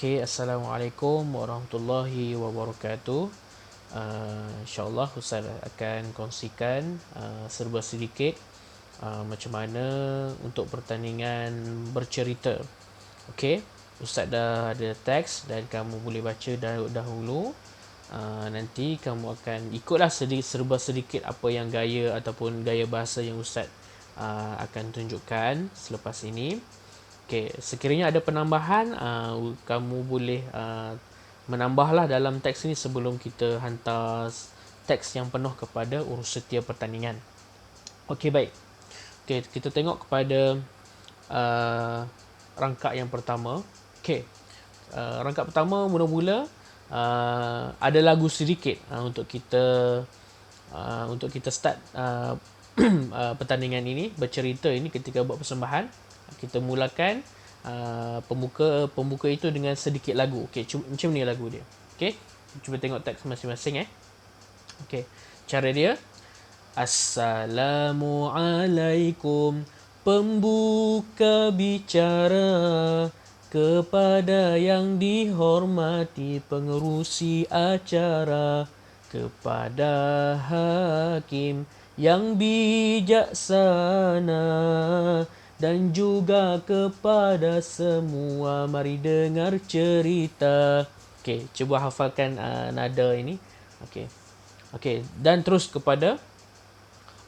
Okay, Assalamualaikum warahmatullahi wabarakatuh. InsyaAllah Ustaz akan kongsikan serba sedikit macam mana untuk pertandingan bercerita. Okay, Ustaz dah ada teks dan kamu boleh baca dahulu. Nanti kamu akan ikutlah serba sedikit apa yang gaya ataupun gaya bahasa yang Ustaz akan tunjukkan selepas ini. Okay, sekiranya ada penambahan, kamu boleh menambahlah dalam teks ini sebelum kita hantar teks yang penuh kepada urus setia pertandingan. Okey, baik. Okey, kita tengok kepada rangkap yang pertama. Okey, rangkap pertama mula-mula ada lagu sedikit untuk kita start pertandingan ini, bercerita ini ketika buat persembahan. Kita mulakan pembuka itu dengan sedikit lagu. Okey, macam ni lagu dia. Okey, cuba tengok teks masing-masing. Okey, cara dia: Assalamualaikum, pembuka bicara, kepada yang dihormati pengerusi acara, kepada hakim yang bijaksana, dan juga kepada semua, mari dengar cerita. Okey, cuba hafalkan nada ini. Okey, dan terus kepada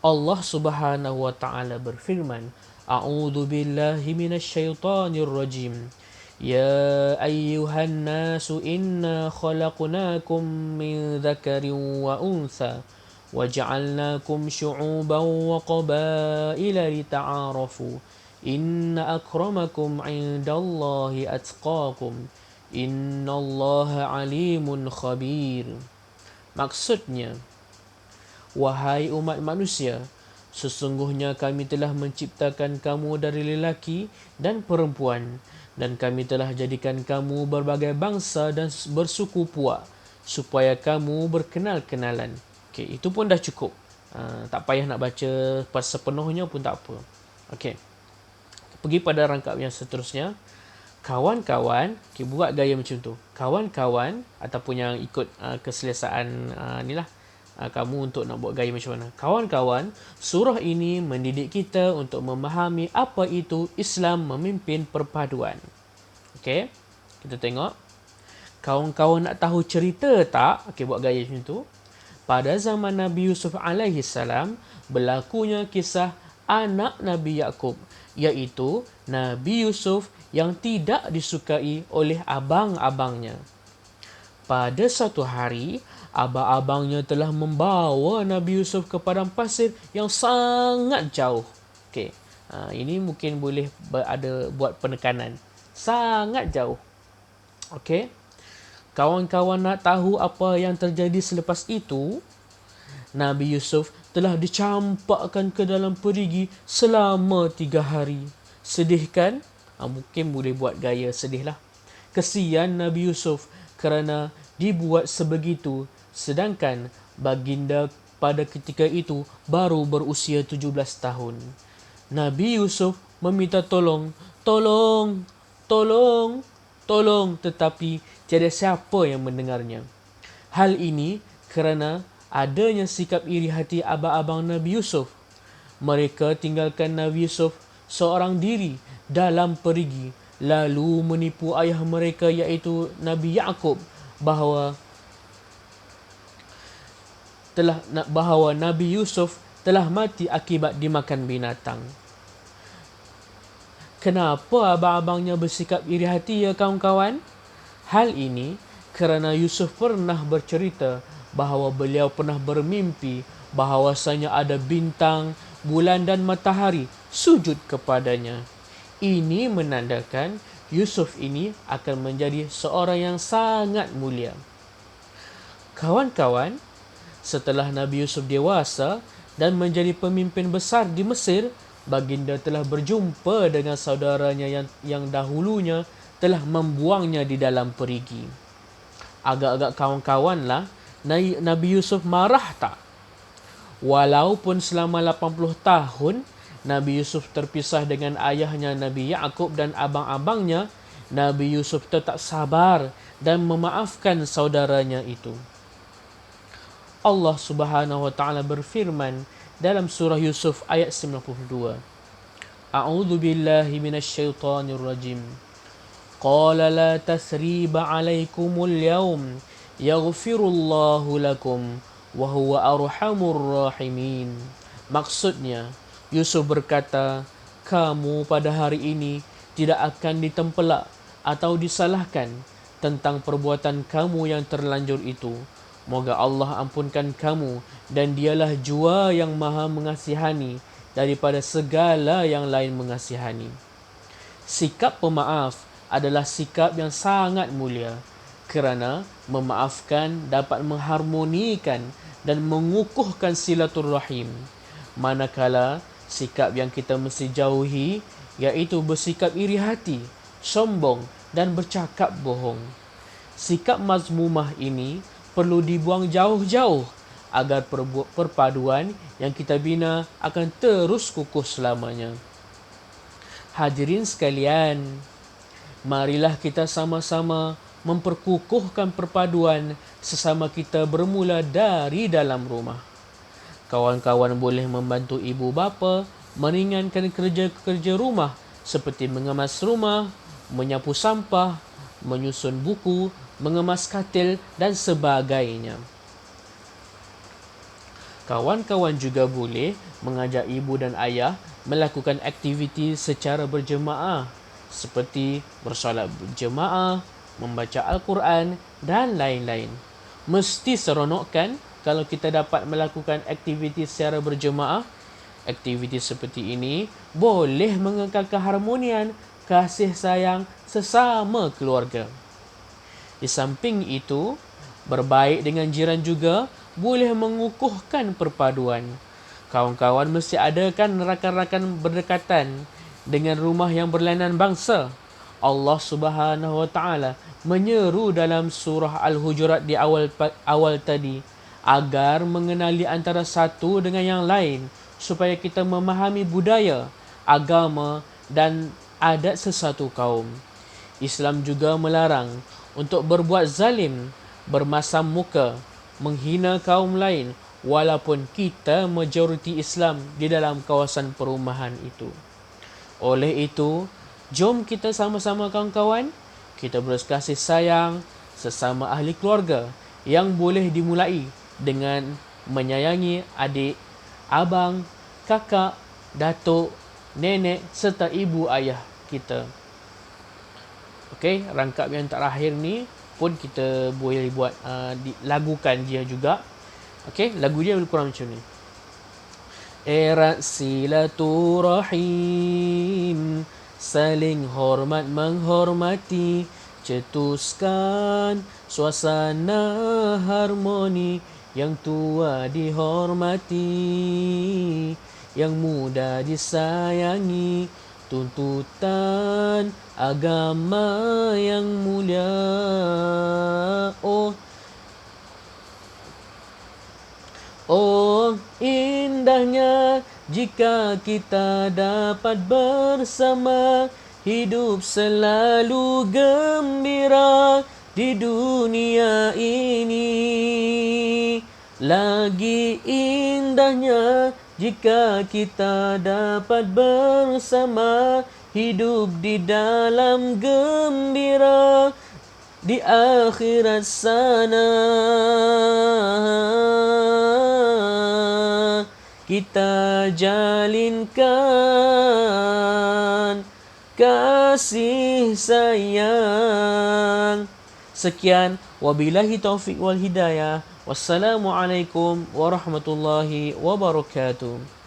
Allah Subhanahu wa taala berfirman, A'udzu billahi minasyaitonir rajim. Ya ayyuhan nasu inna khalaqnakum min dzakarin wa untha waja'alnakum syu'uban wa qabaila lita'arafu. Inna akramakum 'indallahi atqakum. Innallaha 'alimun khabir. Maksudnya, wahai umat manusia, sesungguhnya kami telah menciptakan kamu dari lelaki dan perempuan, dan kami telah jadikan kamu berbagai bangsa dan bersuku puak, supaya kamu berkenal-kenalan. Okey, itu pun dah cukup. Tak payah nak baca sepenuhnya pun tak apa. Okey, pergi pada rangkap yang seterusnya. Kawan-kawan, okay, buat gaya macam tu. Kawan-kawan, ataupun yang ikut keselesaan ni lah, kamu untuk nak buat gaya macam mana. Kawan-kawan, surah ini mendidik kita untuk memahami apa itu Islam memimpin perpaduan. Okey, kita tengok. Kawan-kawan nak tahu cerita tak? Okey, buat gaya macam tu. Pada zaman Nabi Yusuf alaihi salam, berlakunya kisah anak Nabi Yakub, iaitu Nabi Yusuf yang tidak disukai oleh abang-abangnya. Pada satu hari, abang-abangnya telah membawa Nabi Yusuf ke padang pasir yang sangat jauh. Okey, ini mungkin boleh buat penekanan. Sangat jauh. Okey, kawan-kawan nak tahu apa yang terjadi selepas itu? Nabi Yusuf telah dicampakkan ke dalam perigi selama 3 hari. Sedih kan? Mungkin boleh buat gaya sedih lah. Kesian Nabi Yusuf kerana dibuat sebegitu, sedangkan baginda pada ketika itu baru berusia 17 tahun. Nabi Yusuf meminta tolong, tetapi tiada siapa yang mendengarnya. Hal ini kerana adanya sikap iri hati abang-abang Nabi Yusuf. Mereka tinggalkan Nabi Yusuf seorang diri dalam perigi, lalu menipu ayah mereka iaitu Nabi Yakub bahawa Nabi Yusuf telah mati akibat dimakan binatang. Kenapa abang-abangnya bersikap iri hati ya kawan-kawan? Hal ini kerana Yusuf pernah bercerita bahawa beliau pernah bermimpi bahawasanya ada bintang, bulan dan matahari sujud kepadanya. Ini menandakan Yusuf ini akan menjadi seorang yang sangat mulia. Kawan-kawan, setelah Nabi Yusuf dewasa dan menjadi pemimpin besar di Mesir, baginda telah berjumpa dengan saudaranya yang dahulunya telah membuangnya di dalam perigi. Agak-agak kawan-kawan lah, Nabi Yusuf marah tak? Walaupun selama 80 tahun Nabi Yusuf terpisah dengan ayahnya Nabi Yakub dan abang-abangnya, Nabi Yusuf tetap sabar dan memaafkan saudaranya itu. Allah Subhanahu wa taala berfirman dalam surah Yusuf ayat 92. A'udzu billahi minasyaitonir rajim. Qala la tasriba 'alaikumul yaum yaghfirullahu lakum wa huwa arhamur rahimin. Maksudnya, Yusuf berkata, kamu pada hari ini tidak akan ditempelak atau disalahkan tentang perbuatan kamu yang terlanjur itu. Moga Allah ampunkan kamu dan dialah jua yang maha mengasihani daripada segala yang lain mengasihani. Sikap pemaaf adalah sikap yang sangat mulia kerana memaafkan dapat mengharmonikan dan mengukuhkan silaturrahim. Manakala sikap yang kita mesti jauhi iaitu bersikap iri hati, sombong dan bercakap bohong. Sikap mazmumah ini perlu dibuang jauh-jauh agar perpaduan yang kita bina akan terus kukuh selamanya. Hadirin sekalian, marilah kita sama-sama memperkukuhkan perpaduan sesama kita bermula dari dalam rumah. Kawan-kawan boleh membantu ibu bapa meringankan kerja-kerja rumah seperti mengemas rumah, menyapu sampah, menyusun buku, mengemas katil dan sebagainya. Kawan-kawan juga boleh mengajak ibu dan ayah melakukan aktiviti secara berjemaah seperti bersolat berjemaah, membaca Al-Quran dan lain-lain. Mesti seronok kan kalau kita dapat melakukan aktiviti secara berjemaah. Aktiviti seperti ini boleh mengekal keharmonian, kasih sayang sesama keluarga. Di samping itu, berbaik dengan jiran juga boleh mengukuhkan perpaduan. Kawan-kawan mesti adakan rakan-rakan berdekatan dengan rumah yang berlainan bangsa. Allah Subhanahu wa taala menyeru dalam surah Al-Hujurat di awal tadi agar mengenali antara satu dengan yang lain supaya kita memahami budaya, agama dan adat sesuatu kaum. Islam juga melarang untuk berbuat zalim, bermasam muka, menghina kaum lain walaupun kita majoriti Islam di dalam kawasan perumahan itu. Oleh itu, jom kita sama-sama kawan-kawan, kita berkasih sayang sesama ahli keluarga yang boleh dimulai dengan menyayangi adik, abang, kakak, datuk, nenek serta ibu ayah kita. Okey, rangkap yang terakhir ni pun kita boleh buat lagukan dia juga. Okey, lagu dia lebih kurang macam ni. Erat silaturahim, saling hormat menghormati, cetuskan suasana harmoni, yang tua dihormati, yang muda disayangi, tuntutan agama yang mulia. Oh, indahnya jika kita dapat bersama, hidup selalu gembira di dunia ini. Lagi indahnya jika kita dapat bersama, hidup di dalam gembira di akhirat sana. Kita jalinkan kasih sayang. Sekian, wabillahi taufiq wal hidayah. Wassalamualaikum warahmatullahi wabarakatuh.